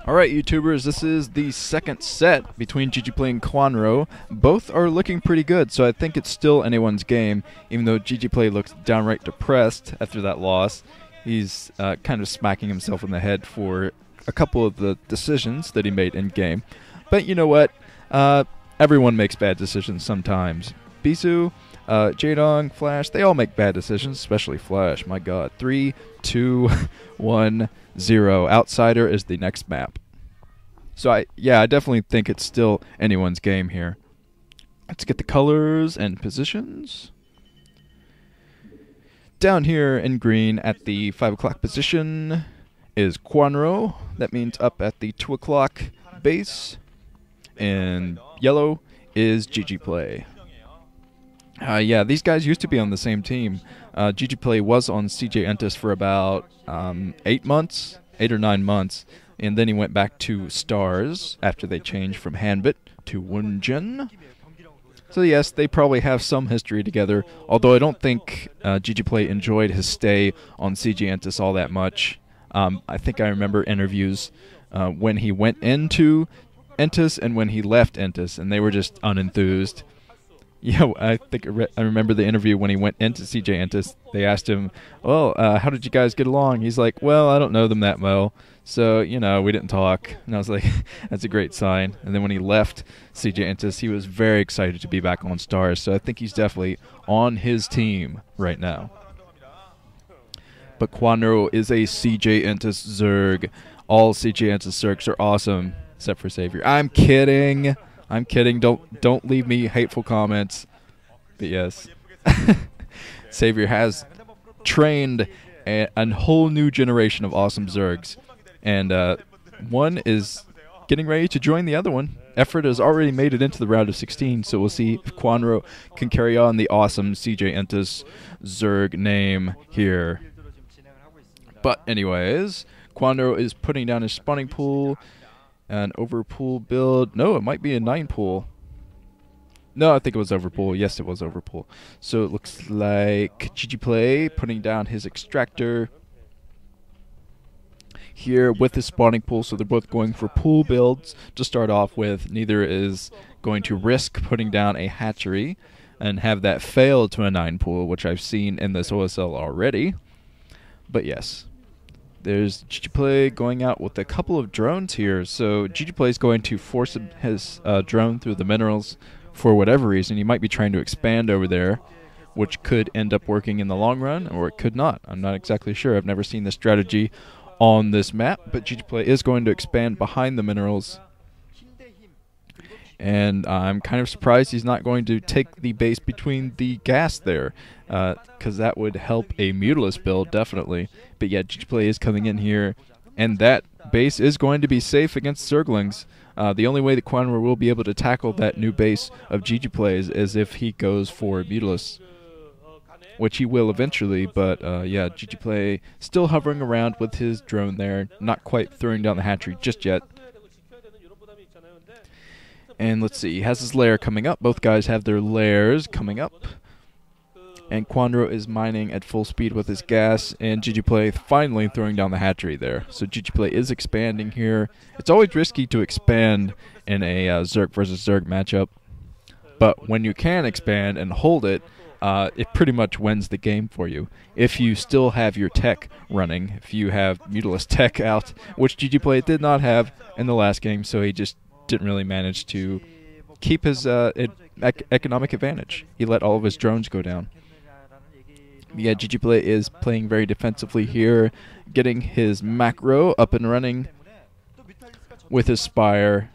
Alright YouTubers, this is the second set between GGPlay and Kwanro. Both are looking pretty good, so I think it's still anyone's game, even though GGPlay looks downright depressed after that loss. He's kind of smacking himself in the head for a couple of the decisions that he made in-game. But you know what? Everyone makes bad decisions sometimes. Bisu, Jaedong, Flash, they all make bad decisions, especially Flash. My god. 3, 2, 1, 0. Outsider is the next map. So I definitely think it's still anyone's game here. Let's get the colors and positions. Down here in green at the 5 o'clock position is Kwanro. That means up at the 2 o'clock base. And yellow is GGPlay. Yeah, these guys used to be on the same team. GGPlay was on CJ Entus for about 8 or 9 months, and then he went back to Stars after they changed from Hanbit to Wunjin. So yes, they probably have some history together, although I don't think GGPlay enjoyed his stay on CJ Entus all that much. I think I remember interviews when he went into Entus and when he left Entus, and they were just unenthused. Yeah, I think I remember the interview when he went into CJ Entus. They asked him, well, how did you guys get along? He's like, well, I don't know them that well, so, you know, we didn't talk. And I was like, that's a great sign. And then when he left CJ Entus, he was very excited to be back on Stars, so I think he's definitely on his team right now. But Kwanro is a CJ Entus Zerg. All CJ Entus Zergs are awesome, except for Savior. I'm kidding. I'm kidding. Don't leave me hateful comments. But yes, Savior has trained a whole new generation of awesome Zergs, and one is getting ready to join the other one. Effort has already made it into the round of 16, so we'll see if Kwanro can carry on the awesome CJ Entus Zerg name here. But anyways, Kwanro is putting down his spawning pool. An overpool build. No, it might be a 9 pool. No, I think it was overpool. Yes, it was overpool. So it looks like GGPlay putting down his extractor here with his spawning pool. So they're both going for pool builds to start off with. Neither is going to risk putting down a hatchery and have that fail to a 9 pool, which I've seen in this OSL already. But yes. There's GGPlay going out with a couple of drones here. So GGPlay is going to force his drone through the minerals for whatever reason. He might be trying to expand over there, which could end up working in the long run, or it could not. I'm not exactly sure. I've never seen this strategy on this map, but GGPlay is going to expand behind the minerals. And I'm kind of surprised he's not going to take the base between the gas there, because that would help a Mutalisk build, definitely. But yeah, GGPlay is coming in here, and that base is going to be safe against Zerglings. The only way that Kwanro will be able to tackle that new base of GGPlay is if he goes for Mutalisk, which he will eventually. But yeah, GGPlay still hovering around with his drone there, not quite throwing down the hatchery just yet. And let's see, he has his lair coming up. Both guys have their lairs coming up. And Kwanro is mining at full speed with his gas, and GGPlay finally throwing down the hatchery there. So GGPlay is expanding here. It's always risky to expand in a Zerg versus Zerg matchup. But when you can expand and hold it, it pretty much wins the game for you. If you still have your tech running, if you have Mutalisk tech out, which GGPlay did not have in the last game, so he just didn't really manage to keep his economic advantage. He let all of his drones go down. Yeah, GGPlay is playing very defensively here, getting his macro up and running with his Spire.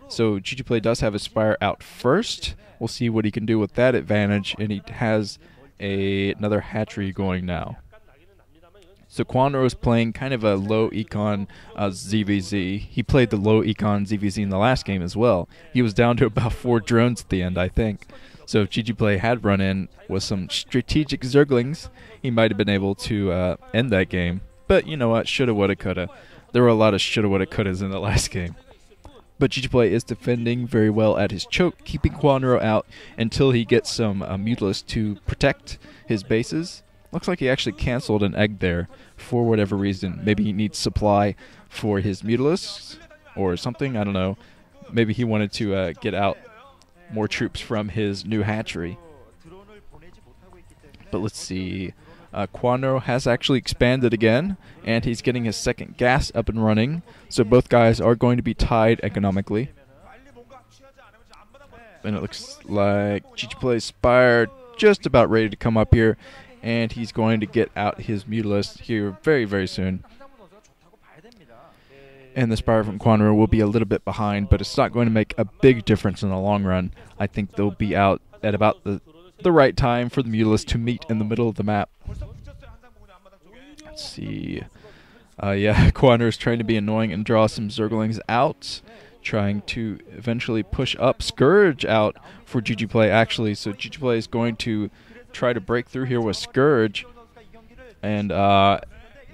So GGPlay does have his Spire out first. We'll see what he can do with that advantage, and he has another hatchery going now. So Kwanro is playing kind of a low econ ZVZ. He played the low econ ZVZ in the last game as well. He was down to about 4 drones at the end, I think. So if GGPlay had run in with some strategic Zerglings, he might have been able to end that game. But you know what? Shoulda, woulda, coulda. There were a lot of shoulda, woulda, couldas in the last game. But GGPlay is defending very well at his choke, keeping Kwanro out until he gets some Mutalisk to protect his bases. Looks like he actually canceled an egg there for whatever reason. Maybe he needs supply for his Mutalisks or something. I don't know. Maybe he wanted to get out more troops from his new hatchery. But let's see. Kwanro has actually expanded again, and he's getting his second gas up and running. So both guys are going to be tied economically. And it looks like GGPlay's Spire just about ready to come up here, and he's going to get out his Mutalist here very, very soon. And the Spire from Kwanro will be a little bit behind, but it's not going to make a big difference in the long run. I think they'll be out at about the right time for the Mutalist to meet in the middle of the map. Let's see. Yeah, Kwanro is trying to be annoying and draw some Zerglings out, trying to eventually push up Scourge out for GGPlay, actually. So GGPlay is going to try to break through here with Scourge, and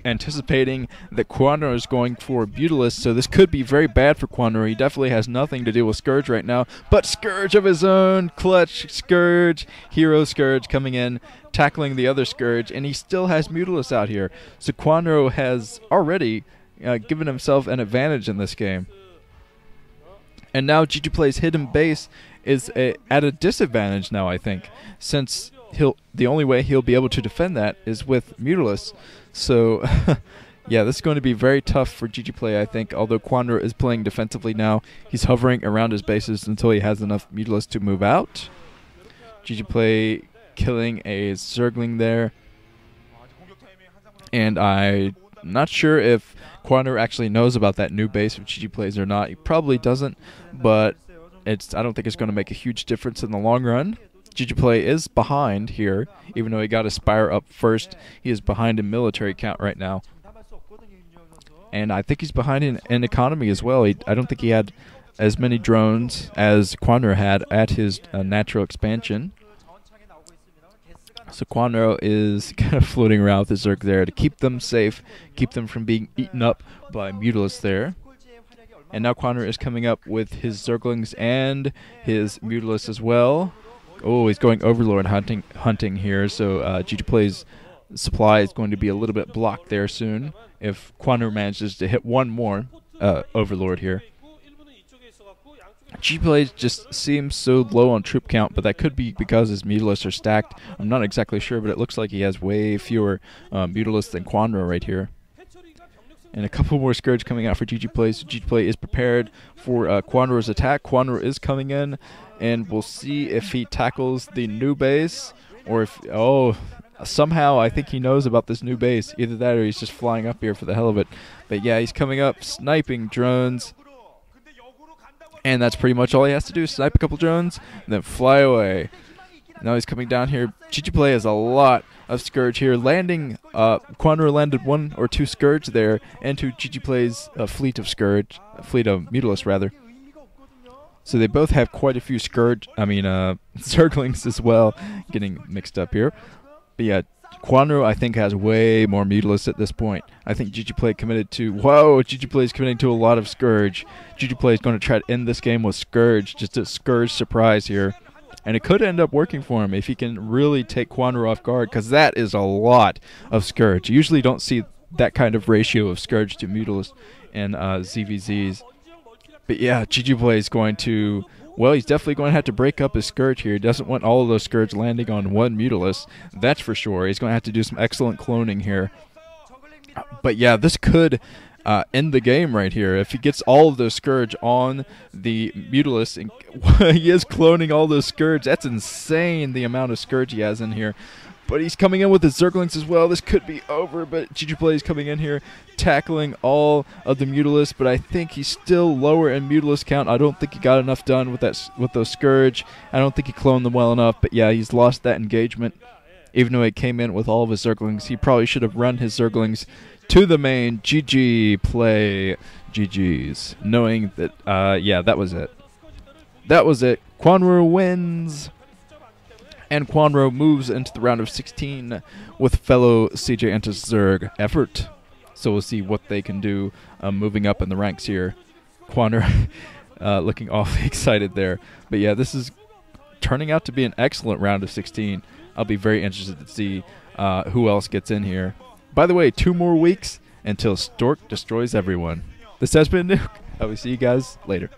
anticipating that Kwanro is going for Mutalisk, so this could be very bad for Kwanro. He definitely has nothing to do with Scourge right now, but Scourge of his own, clutch Scourge, hero Scourge coming in, tackling the other Scourge, and he still has Mutalisk out here. So Kwanro has already given himself an advantage in this game. And now GGPlay's hidden base is at a disadvantage now, I think, since the only way he'll be able to defend that is with Mutalisk. So, yeah, this is going to be very tough for GGPlay, I think, although Kwanro is playing defensively now. He's hovering around his bases until he has enough Mutalisk to move out. GGPlay killing a Zergling there. And I'm not sure if Kwanro actually knows about that new base of GGPlay's or not. He probably doesn't, but I don't think it's going to make a huge difference in the long run. GGPlay is behind here, even though he got a Spire up first. He is behind in military count right now. And I think he's behind in economy as well. I don't think he had as many drones as Kwanro had at his natural expansion. So Kwanro is kind of floating around with his Zerg there to keep them safe, keep them from being eaten up by Mutalisk there. And now Kwanro is coming up with his Zerglings and his Mutalisk as well. Oh, he's going Overlord hunting here, so GGPlay's supply is going to be a little bit blocked there soon if Kwanro manages to hit one more Overlord here. GGPlay just seems so low on troop count, but that could be because his Mutalisks are stacked. I'm not exactly sure, but it looks like he has way fewer Mutalisks than Kwanro right here. And a couple more Scourge coming out for GGPlay, so GGPlay is prepared for Kwanro's attack. Kwanro is coming in, and we'll see if he tackles the new base, or if, somehow I think he knows about this new base. Either that or he's just flying up here for the hell of it. But yeah, he's coming up, sniping drones. And that's pretty much all he has to do, snipe a couple drones, and then fly away. Now he's coming down here. GGPlay has a lot of Scourge here. Kwanro landed 1 or 2 Scourge there into GGPlay's fleet of Mutalisk rather. So they both have quite a few Zerglings as well, getting mixed up here. But yeah, Kwanro I think has way more Mutalisk at this point. I think GGPlay GGPlay is committing to a lot of Scourge. GGPlay is going to try to end this game with Scourge, just a Scourge surprise here. And it could end up working for him if he can really take Kwanro off guard, because that is a lot of Scourge. You usually don't see that kind of ratio of Scourge to Mutalisk and ZVZs. But yeah, GGPlay is going to, he's definitely going to have to break up his Scourge here. He doesn't want all of those Scourge landing on one Mutalisk, that's for sure. He's going to have to do some excellent cloning here. But yeah, this could end the game right here. If he gets all of those Scourge on the Mutalisk, and he is cloning all those Scourge. That's insane, the amount of Scourge he has in here. But he's coming in with his Zerglings as well. This could be over, but GGPlay is coming in here, tackling all of the Mutalisk. But I think he's still lower in Mutalisk count. I don't think he got enough done with those Scourge. I don't think he cloned them well enough. But yeah, he's lost that engagement. Even though he came in with all of his Zerglings, he probably should have run his Zerglings to the main. GGPlay, GG's. Knowing that, yeah, that was it. That was it. Kwanro wins. And Kwanro moves into the round of 16 with fellow CJ Entis Zerg effort. So we'll see what they can do moving up in the ranks here. Kwanro looking awfully excited there. But yeah, this is turning out to be an excellent round of 16. I'll be very interested to see who else gets in here. By the way, 2 more weeks until Stork destroys everyone. This has been Nuke. I will see you guys later.